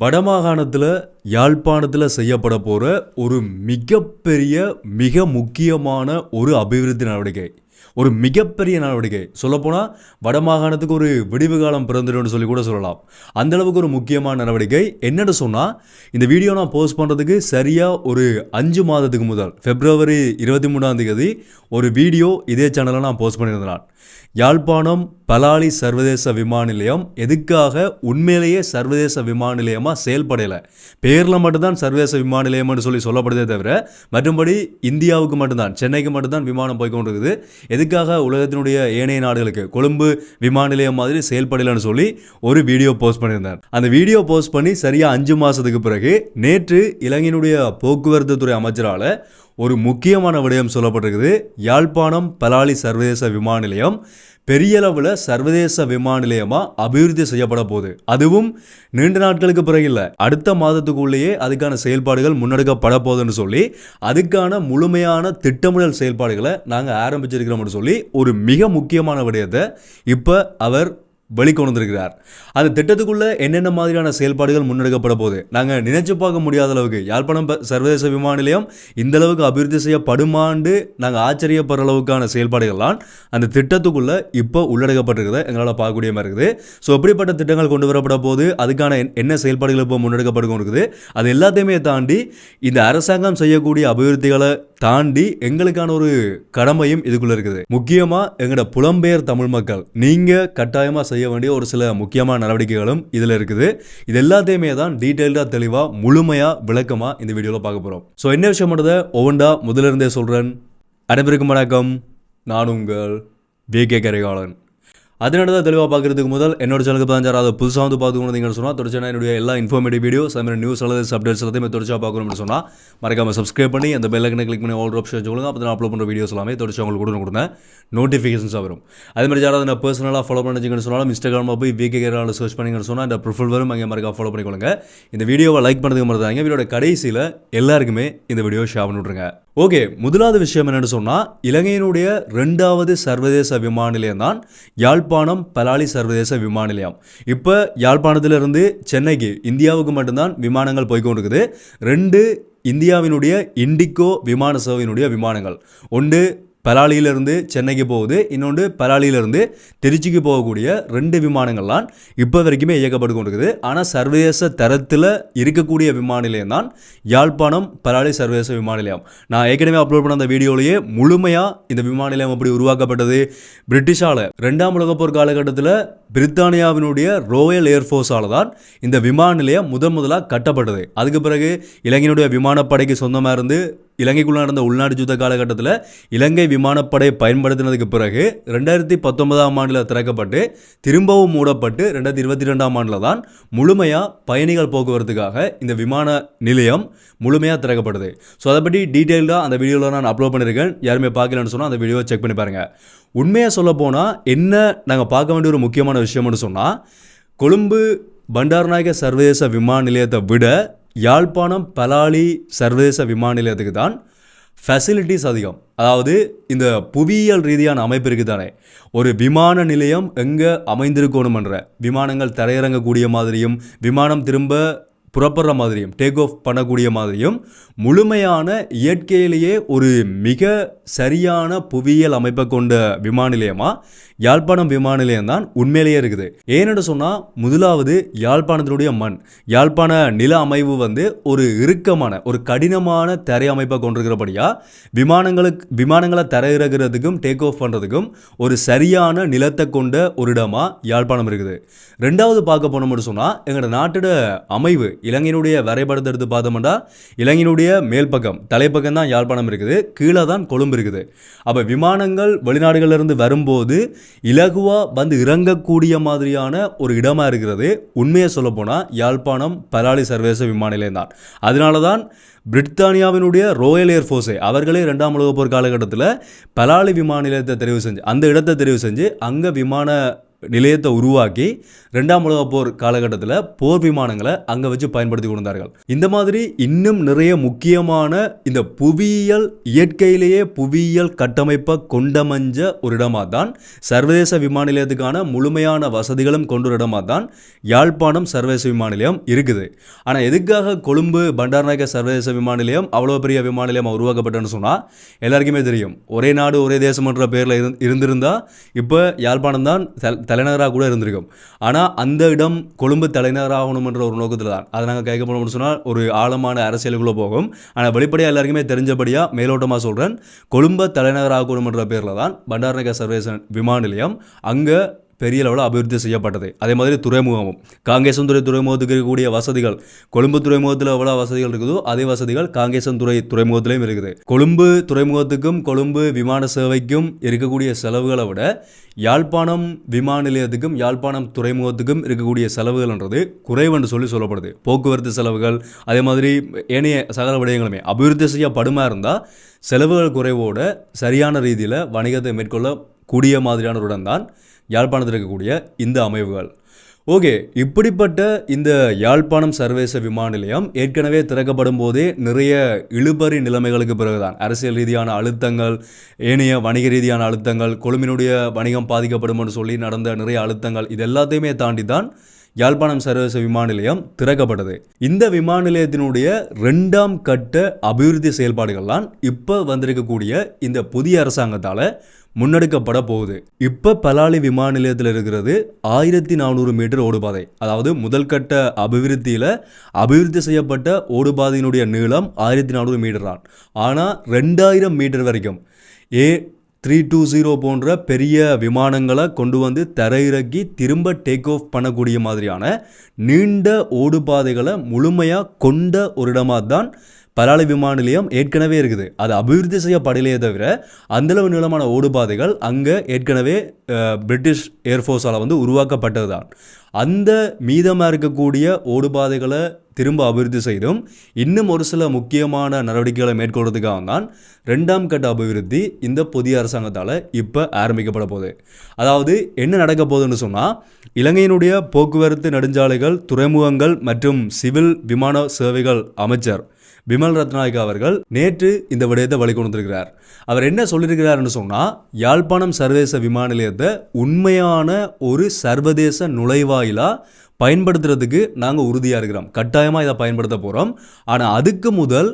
வடமாகாணத்தில் யாழ்ப்பாணத்தில் செய்யப்பட போகிற ஒரு மிகப்பெரிய மிக முக்கியமான ஒரு அபிவிருத்தி நடவடிக்கை, ஒரு மிகப்பெரிய நடவடிக்கை. சொல்லப்போனால் வடமாகாணத்துக்கு ஒரு விடிவு காலம் பிறந்துடும் சொல்லி கூட சொல்லலாம். அந்தளவுக்கு ஒரு முக்கியமான நடவடிக்கை. என்னென்னு சொன்னால், இந்த வீடியோ நான் போஸ்ட் பண்ணுறதுக்கு சரியாக ஒரு 5 மாதத்துக்கு முதல் February 23 ஒரு வீடியோ இதே சேனலில் நான் போஸ்ட் பண்ணியிருந்தேன். யாழ்ப்பாணம் பலாலி சர்வதேச விமான நிலையம் எதுக்காக உண்மையிலேயே சர்வதேச விமான நிலையமாக செயல்படையலை, பேரில் மட்டும்தான் சர்வதேச விமான நிலையம்னு சொல்லப்படுதே தவிர மற்றும்படி இந்தியாவுக்கு மட்டும்தான், சென்னைக்கு மட்டும்தான் விமானம் போய்கொண்டிருக்குது. எதுக்காக உலகத்தினுடைய ஏனைய நாடுகளுக்கு கொழும்பு விமான நிலையம் மாதிரி செயல்படலைன்னு சொல்லி ஒரு வீடியோ போஸ்ட் பண்ணியிருந்தேன். அந்த வீடியோ போஸ்ட் பண்ணி சரியாக 5 மாதத்துக்கு பிறகு நேற்று இலங்கையினுடைய போக்குவரத்து துறை அமைச்சரால் ஒரு முக்கியமான விடயம் சொல்லப்பட்டிருக்குது. யாழ்ப்பாணம் பலாலி சர்வதேச விமான நிலையம் பெரிய அளவில் சர்வதேச விமான நிலையமாக அபிவிருத்தி செய்யப்பட போகுது. அதுவும் நீண்ட நாட்களுக்கு பிறகு இல்லை, அடுத்த மாதத்துக்குள்ளேயே அதுக்கான செயல்பாடுகள் முன்னெடுக்கப்பட போகுதுன்னு சொல்லி அதுக்கான முழுமையான திட்டமிடல் செயல்பாடுகளை நாங்கள் ஆரம்பிச்சிருக்கிறோம்னு சொல்லி ஒரு மிக முக்கியமான விடயத்தை இப்போ அவர் வெளிக்கொண்டு வந்திருக்கிறார். அந்த திட்டத்துக்குள்ளே என்னென்ன மாதிரியான செயல்பாடுகள் முன்னெடுக்கப்பட போகுது, நாங்கள் நினைச்சு பார்க்க முடியாத அளவுக்கு யாழ்ப்பாணம் சர்வதேச விமான நிலையம் இந்த அளவுக்கு அபிவிருத்தி செய்யப்படுமாண்டு நாங்கள் ஆச்சரியப்படுற அளவுக்கான செயல்பாடுகள்லாம் அந்த திட்டத்துக்குள்ளே இப்போ உள்ளடக்கப்பட்டிருக்கிறத எங்களால் பார்க்கக்கூடிய மாதிரி இருக்குது. ஸோ எப்படிப்பட்ட திட்டங்கள் கொண்டு வரப்பட போது, அதுக்கான என்ன செயல்பாடுகள் இப்போ முன்னெடுக்கப்பட்டு இருக்குது, அது எல்லாத்தையுமே தாண்டி இந்த அரசாங்கம் செய்யக்கூடிய அபிவிருத்திகளை தாண்டி எங்களுக்கான ஒரு கடமையும் இதுக்குள்ளே இருக்குது. முக்கியமாக எங்களோட புலம்பெயர் தமிழ் மக்கள் நீங்கள் கட்டாயமாக செய்ய வேண்டிய ஒரு சில முக்கியமான நடவடிக்கைகளும் இதில் இருக்குது. இது எல்லாத்தையுமே தான் டீட்டெயில்டாக தெளிவாக முழுமையாக விளக்கமாக இந்த வீடியோவில் பார்க்க போகிறோம். ஸோ என்ன விஷயம் பண்ணுறதை ஒவ்வொன்றா முதலிருந்தே சொல்கிறேன். அனைவருக்கும் வணக்கம், நான் உங்கள் VK கரிகாலன். அதனால தான் தெளிவாக பார்க்குறதுக்கு முதல் என்னோட சேனலுக்கு தான் யாராவது புதுசாக வந்து பார்த்துக்கணுன்னு சொன்னால் தொடர்ச்சியாக என்னுடைய எல்லா இன்ஃபர்மேட்டிவ் வீடியோஸ் அதுமாதிரி நியூஸ் அல்லது அப்டேட்ஸ் எல்லாத்தையுமே தொடர்ச்சியாக பார்க்கணும்னு சொன்னால் மறக்காமல் சப்ஸ்கிரைப் பண்ணி அந்த பெல் ஐக்கனை கிளிக் பண்ணி ஆல் ஆப்ஷன் வச்சுக்கோங்க. அப்போ நான் அப்லோட் பண்ணுற வீடியோஸ் எல்லாமே தொடர்ச்சி உங்களுக்கு கொடுங்க நோட்டிஃபிகேஷன்ஸாக வரும். அதேமாதிரி யாராவது நான் பர்சனலாக ஃபாலோ பண்ணிச்சிங்கன்னு சொன்னாலும் இன்ஸ்டாகிராமில் போய் VK கரிகாலன் சர்ச் பண்ணிங்கன்னு சொன்னால் இந்த ப்ரொஃபைல் வரும், அங்கே மறக்காம ஃபாலோ பண்ணிக்கொள்ளுங்க. இந்த வீடியோவை லைக் பண்ணுறதுக்கு மறந்தாங்க. வீடியோட கடைசியில் எல்லாருக்குமே இந்த வீடியோ ஷேர் பண்ணிவிட்ருங்க. ஓகே, முதலாவது விஷயம் என்னென்னு சொன்னால், இலங்கையினுடைய 2வது சர்வதேச விமான நிலையம் தான் யாழ்ப்பாணம் பலாலி சர்வதேச விமான நிலையம். இப்போ யாழ்ப்பாணத்திலிருந்து சென்னைக்கு இந்தியாவுக்கு மட்டும்தான் விமானங்கள் போய்கொண்டிருக்குது. 2 இந்தியாவினுடைய இண்டிகோ விமான சேவையினுடைய விமானங்கள், ஒன்று பலாலியிலிருந்து சென்னைக்கு போகுது, இன்னொன்று பலாலியிலிருந்து திருச்சிக்கு போகக்கூடிய 2 விமானங்கள்லாம் இப்போ வரைக்குமே இயக்கப்பட்டு கொண்டிருக்குது. ஆனால் சர்வதேச தரத்தில் இருக்கக்கூடிய விமான நிலையம் தான் யாழ்ப்பாணம் பலாலி சர்வதேச விமான நிலையம். நான் ஏற்கனவே அப்லோட் பண்ண அந்த வீடியோலேயே முழுமையாக இந்த விமான நிலையம் எப்படி உருவாக்கப்பட்டது, பிரிட்டிஷால் 2ஆம் உலகப் போர் காலகட்டத்தில் பிரித்தானியாவினுடைய ரோயல் ஏர்ஃபோர்ஸால் தான் இந்த விமான நிலையம் முதலாக கட்டப்பட்டது. அதுக்கு பிறகு இலங்கையினுடைய விமானப்படைக்கு சொந்தமாக இருந்து இலங்கைக்குள்ள நடந்த உள்நாட்டு யுத்த காலகட்டத்தில் இலங்கை விமானப்படை பயன்படுத்தினதுக்கு பிறகு 2019ஆம் ஆண்டில் திறக்கப்பட்டு திரும்பவும் மூடப்பட்டு 2022ஆம் ஆண்டில் தான் முழுமையாக பயணிகள் போக்குவரத்துக்காக இந்த விமான நிலையம் முழுமையாக திறக்கப்படுது. ஸோ அதை பற்றி டீட்டெயில்டாக அந்த வீடியோவில் நான் அப்லோட் பண்ணியிருக்கேன். யாருமே பார்க்கலன்னு சொன்னால் அந்த வீடியோவை செக் பண்ணி பாருங்கள். உண்மையாக சொல்ல போனால் என்ன நாங்கள் பார்க்க வேண்டிய ஒரு முக்கியமான விஷயம்னு சொன்னால், கொழும்பு பண்டாரநாயக்க சர்வதேச விமான நிலையத்தை விட யாழ்ப்பாணம் பலாலி சர்வதேச விமான நிலையத்துக்கு தான் ஃபெசிலிட்டிஸ் அதிகம். அதாவது இந்த புவியியல் ரீதியான அமைப்பு இருக்குது தானே, ஒரு விமான நிலையம் எங்கே அமைந்திருக்கணுமன்ற, விமானங்கள் தரையிறங்கக்கூடிய மாதிரியும் விமானம் திரும்ப புறப்படுற மாதிரியும் டேக் ஆஃப் பண்ணக்கூடிய மாதிரியும் முழுமையான இயற்கையிலேயே ஒரு மிக சரியான புவியியல் அமைப்பை கொண்ட விமான நிலையமாக யாழ்ப்பாணம் விமான நிலையம் தான் உண்மையிலேயே இருக்குது. ஏன்னு சொன்னால், முதலாவது யாழ்ப்பாணத்தினுடைய மண், யாழ்ப்பாண நில அமைவு ஒரு இறுக்கமான ஒரு கடினமான தரை அமைப்பை கொண்டிருக்கிறபடியாக விமானங்களை தரையிறக்கிறதுக்கும் டேக் ஆஃப் பண்ணுறதுக்கும் ஒரு சரியான நிலத்தை கொண்ட ஒரு இடமாக யாழ்ப்பாணம் இருக்குது. 2வது பார்க்க போனோம்னு சொன்னால், எங்களோட நாட்டோட அமைவு இலங்கையினுடைய வரைபடத்தை எடுத்து பார்த்தோம்னா இலங்கையினுடைய மேல் பக்கம் தலைப்பக்கம் தான் யாழ்ப்பாணம் இருக்குது, கீழே தான் கொழும்பு இருக்குது. அப்போ விமானங்கள் வெளிநாடுகளிலிருந்து வரும்போது இலகுவாக இறங்கக்கூடிய மாதிரியான ஒரு இடமா இருக்கிறது உண்மையை சொல்லப்போனால் யாழ்ப்பாணம் பலாலி சர்வதேச விமான நிலையம் தான். அதனால தான் பிரித்தானியாவினுடைய ரோயல் ஏர்ஃபோர்ஸை அவர்களே 2ஆம் உலகப் போர் காலகட்டத்தில் பலாலி விமான நிலையத்தை தெரிவு செஞ்சு அந்த இடத்தை தெரிவு செஞ்சு அங்கே விமான நிலையத்தை உருவாக்கி 2ஆம் உலகப் போர் காலகட்டத்தில் போர் விமானங்களை அங்கே வச்சு பயன்படுத்தி கொண்டார்கள். இந்த மாதிரி இன்னும் நிறைய முக்கியமான இந்த புவியியல் இயற்கையிலேயே புவியியல் கட்டமைப்பை கொண்டமைஞ்ச ஒரு இடமாக தான் சர்வதேச விமான நிலையத்துக்கான முழுமையான வசதிகளும் கொண்ட இடமாக தான் யாழ்ப்பாணம் சர்வதேச விமான நிலையம் இருக்குது. ஆனால் எதுக்காக கொழும்பு பண்டாரநாயக்க சர்வதேச விமான நிலையம் அவ்வளோ பெரிய விமான நிலையம் உருவாக்கப்பட்டன்னு சொன்னால் எல்லாருக்குமே தெரியும். ஒரே நாடு ஒரே தேசம்ன்ற பேரில் இருந்திருந்தால் இப்போ யாழ்ப்பாணம் தான் தலைநகராக கூட இருந்திருக்கும். ஆனால் அந்த இடம் கொழும்பு தலைநகராகணும்ன்ற ஒரு நோக்கத்தில் தான் அதை நாங்கள் கேட்க போனோம்னு சொன்னால் ஒரு ஆழமான அரசியலுக்குள்ளே போகும். ஆனால் வெளிப்படையாக எல்லாருக்குமே தெரிஞ்சபடியாக மேலோட்டமாக சொல்கிறேன், கொழும்பு தலைநகராகணும்ன்ற பேரில் தான் பண்டாரநாயக்க சர்வதேச விமான நிலையம் அங்கே பெரிய லெவலில் அபிவிருத்தி செய்யப்பட்டது. அதே மாதிரி துறைமுகமும் காங்கேசன்துறை துறைமுகத்துக்கு இருக்கக்கூடிய வசதிகள் கொழும்பு துறைமுகத்தில் எவ்வளோ வசதிகள் இருக்குதோ அதே வசதிகள் காங்கேசன்துறை துறைமுகத்திலையும் இருக்குது. கொழும்பு துறைமுகத்துக்கும் கொழும்பு விமான சேவைக்கும் இருக்கக்கூடிய செலவுகளை விட யாழ்ப்பாணம் விமான நிலையத்துக்கும் யாழ்ப்பாணம் துறைமுகத்துக்கும் இருக்கக்கூடிய செலவுகள்ன்றது குறைவென்று சொல்லப்படுது. போக்குவரத்து செலவுகள் அதே மாதிரி ஏனைய சகல விடயங்களுமே அபிவிருத்தி செய்யப்படுமா இருந்தால் செலவுகள் குறைவோட சரியான ரீதியில் வணிகத்தை மேற்கொள்ள கூடிய மாதிரியான ஒரு இடம் தான் யாழ்ப்பாணத்தில் இருக்கக்கூடிய இந்த அமைவுகள். ஓகே, இப்படிப்பட்ட இந்த யாழ்ப்பாணம் சர்வதேச விமான நிலையம் ஏற்கனவே திறக்கப்படும் போதே நிறைய இழுபறி நிலைமைகளுக்கு பிறகுதான் அரசியல் ரீதியான அழுத்தங்கள், ஏனைய வணிக ரீதியான அழுத்தங்கள், கொழும்பினுடைய வணிகம் பாதிக்கப்படும் என்று சொல்லி நடந்த நிறைய அழுத்தங்கள், இது எல்லாத்தையுமே தாண்டி தான் யாழ்ப்பாணம் சர்வதேச விமான நிலையம் திறக்கப்பட்டது. இந்த விமான நிலையத்தினுடைய 2ஆம் கட்ட அபிவிருத்தி செயல்பாடுகள்லாம் இப்போ வந்திருக்கக்கூடிய இந்த புதிய அரசாங்கத்தால் முன்னெடுக்கப்பட போகுது. இப்போ பலாலி விமான நிலையத்தில் இருக்கிறது 1400 மீட்டர் ஓடுபாதை. அதாவது முதல் கட்ட அபிவிருத்தி செய்யப்பட்ட ஓடுபாதையினுடைய நீளம் 1400 மீட்டர் தான். ஆனால் 2000 மீட்டர் வரைக்கும் A320 போன்ற பெரிய விமானங்களை கொண்டு வந்து தரையிறக்கி திரும்ப டேக் ஆஃப் பண்ணக்கூடிய மாதிரியான நீண்ட ஓடுபாதைகளை முழுமையாக கொண்ட ஒரு இடமாக தான் பலாலி விமான நிலையம் ஏற்கனவே இருக்குது. அது அபிவிருத்தி செய்யப்படலையே தவிர அந்தளவு நீளமான ஓடுபாதைகள் அங்கே ஏற்கனவே பிரிட்டிஷ் ஏர்ஃபோர்ஸால் வந்து உருவாக்கப்பட்டது தான். அந்த மீதமாக இருக்கக்கூடிய ஓடுபாதைகளை திரும்ப அபிவிருத்தி செய்தும் இன்னும் ஒரு சில முக்கியமான நடவடிக்கைகளை மேற்கொள்றதுக்காக தான் 2ஆம் கட்ட அபிவிருத்தி இந்த புதிய அரசாங்கத்தால் இப்போ ஆரம்பிக்கப்பட போகுது. அதாவது என்ன நடக்க போகுதுன்னு சொன்னால், இலங்கையினுடைய போக்குவரத்து நெடுஞ்சாலைகள் துறைமுகங்கள் மற்றும் சிவில் விமான சேவைகள் அமைச்சர் பிமல் ரத்நாயக்க அவர்கள் நேற்று இந்த விடயத்தை வழிகொண்டிருக்கிறார். அவர் என்ன சொல்லியிருக்கிறார்னு சொன்னால், யாழ்ப்பாணம் சர்வதேச விமான நிலையத்தை உண்மையான ஒரு சர்வதேச நுழைவாயிலாக பயன்படுத்துறதுக்கு நாங்கள் உறுதியாக இருக்கிறோம், கட்டாயமாக இதை பயன்படுத்த போகிறோம். ஆனால் அதுக்கு முதல்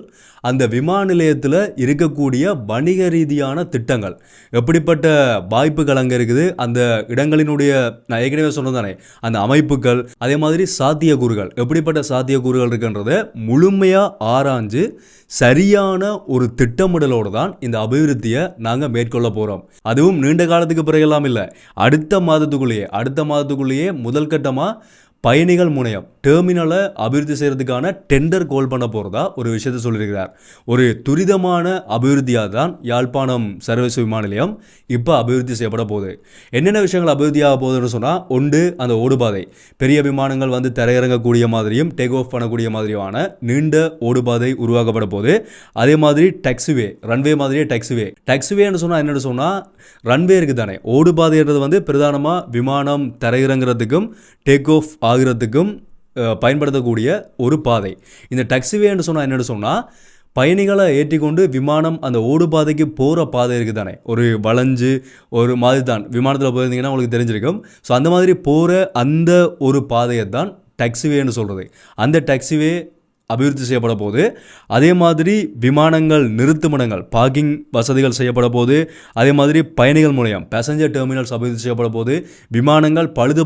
அந்த விமான நிலையத்தில் இருக்கக்கூடிய வணிக ரீதியான திட்டங்கள், எப்படிப்பட்ட வாய்ப்புகள் அங்கே இருக்குது, அந்த இடங்களினுடைய நான் ஏற்கனவே சொன்னதானே அந்த அமைப்புகள், அதே மாதிரி சாத்தியக்கூறுகள், எப்படிப்பட்ட சாத்தியக்கூறுகள் இருக்குன்றதை முழுமையாக ஆராய்ஞ்சு சரியான ஒரு திட்டமிடலோடு தான் இந்த அபிவிருத்தியை நாங்கள் மேற்கொள்ள போகிறோம். அதுவும் நீண்ட காலத்துக்கு பிறகெல்லாம் இல்லை, அடுத்த மாதத்துக்குள்ளேயே முதல் கட்டமாக பயணிகள் முனையம் டெர்மினலை அபிவிருத்தி செய்கிறதுக்கான டெண்டர் கோல் பண்ண போகிறதா ஒரு விஷயத்தை சொல்லியிருக்கிறார். ஒரு துரிதமான அபிவிருத்தியாக தான் யாழ்ப்பாணம் சர்வதேச விமான நிலையம் இப்போ அபிவிருத்தி செய்யப்பட போகுது. என்னென்ன விஷயங்கள் அபிவிருத்தியாக போகுதுன்னு சொன்னால், ஒன்று அந்த ஓடுபாதை, பெரிய விமானங்கள் வந்து தரையிறங்கக்கூடிய மாதிரியும் டேக் ஆஃப் பண்ணக்கூடிய மாதிரியான நீண்ட ஓடுபாதை உருவாக்கப்பட போகுது. அதே மாதிரி டாக்ஸிவே, ரன்வே மாதிரியே டாக்ஸிவேன்னு சொன்னால் என்னென்னு சொன்னால், ரன்வே இருக்குது தானே, ஓடுபாதைன்றது வந்து பிரதானமாக விமானம் தரையிறங்கிறதுக்கும் டேக் ஆஃப் ஆகிறதுக்கும் பயன்படுத்தக்கூடிய ஒரு பாதை. இந்த டாக்ஸிவேன்னு சொன்னால் என்னென்னு சொன்னால், பயணிகளை ஏற்றிக்கொண்டு விமானம் அந்த ஓடுபாதைக்கு போகிற பாதை இருக்குது தானே, ஒரு வளைஞ்சு ஒரு மாதிரி தான் விமானத்தில் போயிருந்தீங்கன்னா உங்களுக்கு தெரிஞ்சிருக்கும். ஸோ அந்த மாதிரி போகிற அந்த ஒரு பாதையை தான் டாக்ஸிவேன்னு சொல்கிறது. அந்த டாக்ஸிவே அபிவிருத்தி செய்யப்பட போது, அதே மாதிரி விமானங்கள் நிறுத்துமிடங்கள் பார்க்கிங் வசதிகள் செய்யப்பட போது, அதே மாதிரி பயணிகள் முனையம் பேசஞ்சர் டெர்மினல்ஸ் அபிவிருத்தி செய்யப்பட போது, விமானங்கள் பழுது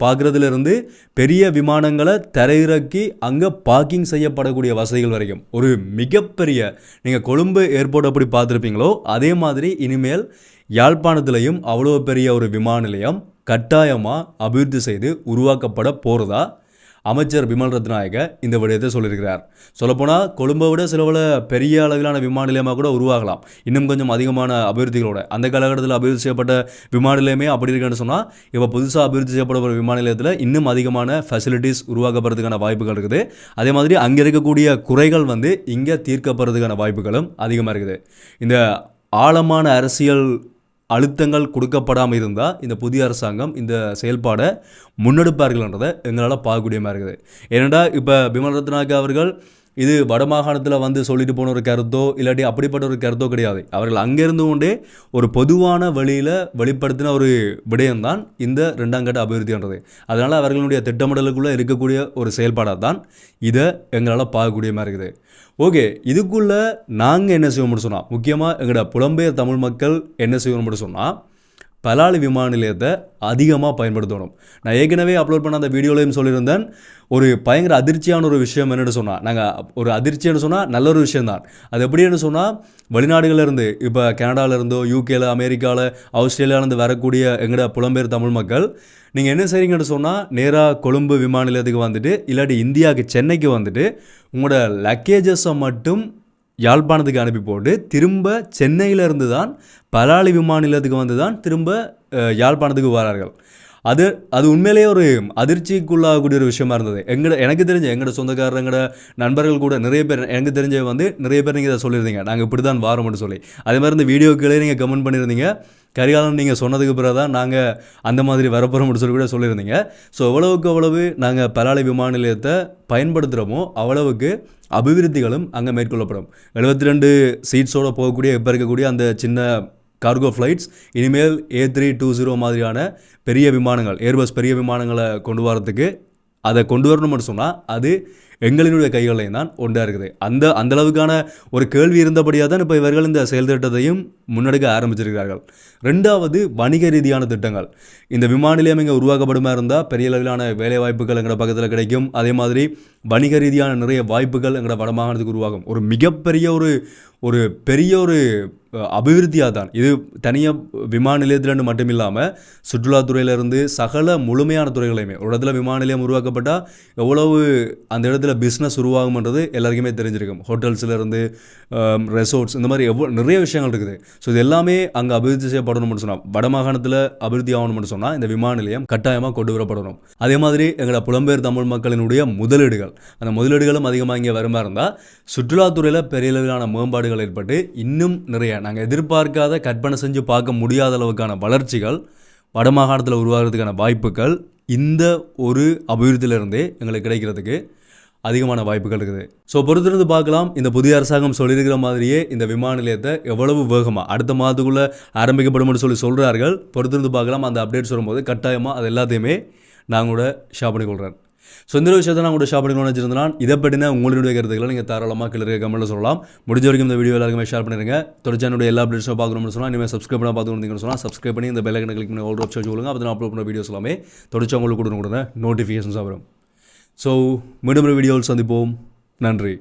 பார்க்குறதுலேருந்து பெரிய விமானங்களை தரையிறக்கி அங்கே பார்க்கிங் செய்யப்படக்கூடிய வசதிகள் வரைக்கும் ஒரு மிகப்பெரிய, நீங்கள் கொழும்பு ஏர்போர்ட் அப்படி பார்த்துருப்பீங்களோ அதே மாதிரி இனிமேல் யாழ்ப்பாணத்திலையும் அவ்வளோ பெரிய ஒரு விமான நிலையம் கட்டாயமாக அபிவிருத்தி செய்து உருவாக்கப்பட போகிறதா அமைச்சர் பிமல் ரத்நாயக்க இந்த விடயத்தை சொல்லியிருக்கிறார். சொல்லப்போனால் கொழும்பை விட சிலவில் பெரிய அளவிலான விமான நிலையமாக கூட உருவாகலாம், இன்னும் கொஞ்சம் அதிகமான அபிவிருத்திகளோட. அந்த காலகட்டத்தில் அபிவிருத்தி செய்யப்பட்ட விமான நிலையமே அப்படி இருக்குன்னு சொன்னால், இப்போ புதுசாக அபிவிருத்தி செய்யப்பட விமான நிலையத்தில் இன்னும் அதிகமான ஃபெசிலிட்டிஸ் உருவாக்கப்படுறதுக்கான வாய்ப்புகள் இருக்குது. அதே மாதிரி அங்கே இருக்கக்கூடிய குறைகள் வந்து இங்கே தீர்க்கப்படுறதுக்கான வாய்ப்புகளும் அதிகமாக இருக்குது. இந்த ஆழமான அரசியல் அழுத்தங்கள் கொடுக்கப்படாமல் இருந்தால் இந்த புதிய அரசாங்கம் இந்த செயல்பாடை முன்னெடுப்பார்கள்ன்றதை எங்களால் பார்க்கக்கூடிய மாதிரி இருக்குது. ஏனெண்டா இப்போ பிமல் ரத்நாயக்க அவர்கள் இது வடமாகாணத்தில் வந்து சொல்லிட்டு போன ஒரு கருத்தோ இல்லாட்டி அப்படிப்பட்ட ஒரு கருத்தோ கிடையாது. அவர்கள் அங்கேருந்து கொண்டே ஒரு பொதுவான வழியில் வெளிப்படுத்தின ஒரு விடயம்தான் இந்த 2ஆம் கட்ட அபிவிருத்தின்றது. அதனால் அவர்களுடைய திட்டமிடலுக்குள்ளே இருக்கக்கூடிய ஒரு செயல்பாடாக தான் இதை எங்களால் பார்க்கக்கூடிய மாதிரி இருக்குது. ஓகே, இதுக்குள்ளே நாங்கள் என்ன செய்வோம்னு சொன்னால், முக்கியமாக எங்களோட புலம்பெயர் தமிழ் மக்கள் என்ன செய்வோம்னு சொன்னால், பலாலி விமான நிலையத்தை அதிகமாக பயன்படுத்தணும். நான் ஏற்கனவே அப்லோட் பண்ண அந்த வீடியோலையும் சொல்லியிருந்தேன், ஒரு பயங்கர அதிர்ச்சியான ஒரு விஷயம் என்னென்னு சொன்னால், நாங்கள் ஒரு அதிர்ச்சின்னு சொன்னால் நல்ல ஒரு விஷயந்தான். அது எப்படின்னு சொன்னால், வெளிநாடுகளிலிருந்து இப்போ கனடாவிலேருந்தோ யூகேல அமெரிக்காவில் ஆஸ்திரேலியாவிலேருந்து வரக்கூடிய எங்களோட புலம்பெயர் தமிழ் மக்கள் நீங்கள் என்ன செய்கிறீங்கன்னு சொன்னால், நேராக கொழும்பு விமான நிலையத்துக்கு வந்துட்டு இல்லாட்டி இந்தியாவுக்கு சென்னைக்கு வந்துட்டு உங்களோட லக்கேஜஸை மட்டும் யாழ்ப்பாணத்துக்கு அனுப்பி போட்டு திரும்ப சென்னையிலேருந்து தான் பலாலி விமான நிலையத்துக்கு வந்து தான் திரும்ப யாழ்ப்பாணத்துக்கு வரார்கள். அது உண்மையிலேயே ஒரு அதிர்ச்சிக்குள்ளாகக்கூடிய ஒரு விஷயமா இருந்தது. எனக்கு தெரிஞ்ச எங்களோட சொந்தக்காரர் எங்களோட நண்பர்கள் கூட நிறைய பேர் எனக்கு தெரிஞ்ச வந்து நிறைய பேர் நீங்கள் இதை சொல்லியிருந்தீங்க, நாங்கள் இப்படி தான் வாரோம்னு சொல்லி. அதே மாதிரி இந்த வீடியோக்களே நீங்கள் கமெண்ட் பண்ணியிருந்தீங்க, கரிகாலன் நீங்கள் சொன்னதுக்கு பிறகு தான் நாங்கள் அந்த மாதிரி வரப்போகிறோம்னு சொல்லி கூட சொல்லியிருந்தீங்க. ஸோ எவ்வளவுக்கு அவ்வளவு நாங்கள் பலாலி விமான நிலையத்தை பயன்படுத்துகிறோமோ அவ்வளவுக்கு அபிவிருத்திகளும் அங்கே மேற்கொள்ளப்படும். 72 சீட்ஸோடு போகக்கூடிய இப்போ இருக்கக்கூடிய அந்த சின்ன கார்கோ ஃப்ளைட்ஸ் இனிமேல் A320 மாதிரியான பெரிய விமானங்கள், ஏர்பஸ் பெரிய விமானங்களை கொண்டு வரத்துக்கு அதை கொண்டு வரணும்னு சொன்னால் அது எங்களினுடைய கைகளையும் தான் ஒன்றாக இருக்குது. அந்த அளவுக்கான ஒரு கேள்வி இருந்தபடியாக தான் இப்போ இவர்கள் இந்த செயல் திட்டத்தையும் முன்னெடுக்க ஆரம்பிச்சிருக்கிறார்கள். 2வது வணிக ரீதியான திட்டங்கள். இந்த விமான நிலையம் இங்கே உருவாக்கப்படுமா இருந்தால் பெரிய அளவிலான வேலை வாய்ப்புகள் எங்களோட பக்கத்தில் கிடைக்கும். அதே மாதிரி வணிக ரீதியான நிறைய வாய்ப்புகள் எங்களோட வடமாகாணத்துக்கு உருவாகும். ஒரு மிகப்பெரிய ஒரு பெரிய ஒரு அபிவிருத்தியாக தான் இது. தனியாக விமான நிலையத்திலேருந்து மட்டும் இல்லாமல் சுற்றுலாத்துறையிலேருந்து சகல முழுமையான துறைகளையுமே, ஒரு இடத்துல விமான நிலையம் உருவாக்கப்பட்டால் எவ்வளவு அந்த இடத்துல பிஸ்னஸ் உருவாகும்ன்றது எல்லாருக்குமே தெரிஞ்சிருக்கும். ஹோட்டல்ஸ்லேருந்து ரெசார்ட்ஸ் இந்த மாதிரி நிறைய விஷயங்கள் இருக்குது. ஸோ இது எல்லாமே அங்கே அபிவிருத்தி செய்யப்படணும்னு சொன்னால், வடமாகாணத்தில் அபிவிருத்தி ஆகணும்னு சொன்னால் இந்த விமான நிலையம் கட்டாயமாக கொண்டு வரப்படணும். அதே மாதிரி எங்களோட புலம்பெயர் தமிழ் மக்களினுடைய முதலீடுகள், அந்த முதலீடுகளும் அதிகமாக இங்கே வருமா இருந்தால் சுற்றுலாத்துறையில் பெரிய அளவிலான மேம்பாடுகள் ஏற்பட்டு இன்னும் நிறைய நாங்கள் எதிர்பார்க்காத கற்பனை செஞ்சு பார்க்க முடியாத அளவுக்கான வளர்ச்சிகள் வடமாகாணத்தில் உருவாகிறதுக்கான வாய்ப்புகள் இந்த ஒரு அபிவிருத்தியிலிருந்தே எங்களுக்கு கிடைக்கிறதுக்கு அதிகமான வாய்ப்புகள் இருக்குது. ஸோ பொறுத்திருந்து பார்க்கலாம். இந்த புதிய அரசாங்கம் சொல்லியிருக்கிற மாதிரியே இந்த விமான நிலையத்தை எவ்வளவு வேகமாக அடுத்த மாதத்துக்குள்ளே ஆரம்பிக்கப்படும் சொல்கிறார்கள். பொறுத்திருந்து பார்க்கலாம். அந்த அப்டேட்ஸ் வரும்போது கட்டாயமாக அது எல்லாத்தையுமே நான் கூட ஷேர் பண்ணிக்கொள்கிறேன். ஸோ இந்த விஷயத்தை நான் கூட ஷேர் பண்ணிக்கணும்னு வச்சிருந்தேன். இதை பற்றின உங்களுடைய கருத்துக்களை நீங்கள் தாராளமாக கீழே கமெண்ட்டில் சொல்லலாம். முடிஞ்ச வரைக்கும் இந்த வீடியோ எல்லாருக்குமே ஷேர் பண்ணிடுங்க. தொடர்ச்சியானுடைய எல்லா அப்டேட்ஸும் பார்க்கணும்னு சொன்னால் இனிமேல் சப்ஸ்கிரைப் பண்ண பார்த்துக்கணும்னு சொன்னால் சப்ஸ்கிரைப் பண்ணி இந்த பெல் ஐக்கனை கிளிக் பண்ணி ஆல் ஆப்ஷன் சொல்லுங்கள். அப்போ நான் அப்லோட் பண்ண வீடியோஸ் எல்லாமே தொடர்ச்சி உங்களுக்கு கொடுங்க நோட்டிஃபிகேஷன்ஸாக வரும். ஸோ மீண்டும் ஒரு வீடியோவில் சந்திப்போம். நன்றி.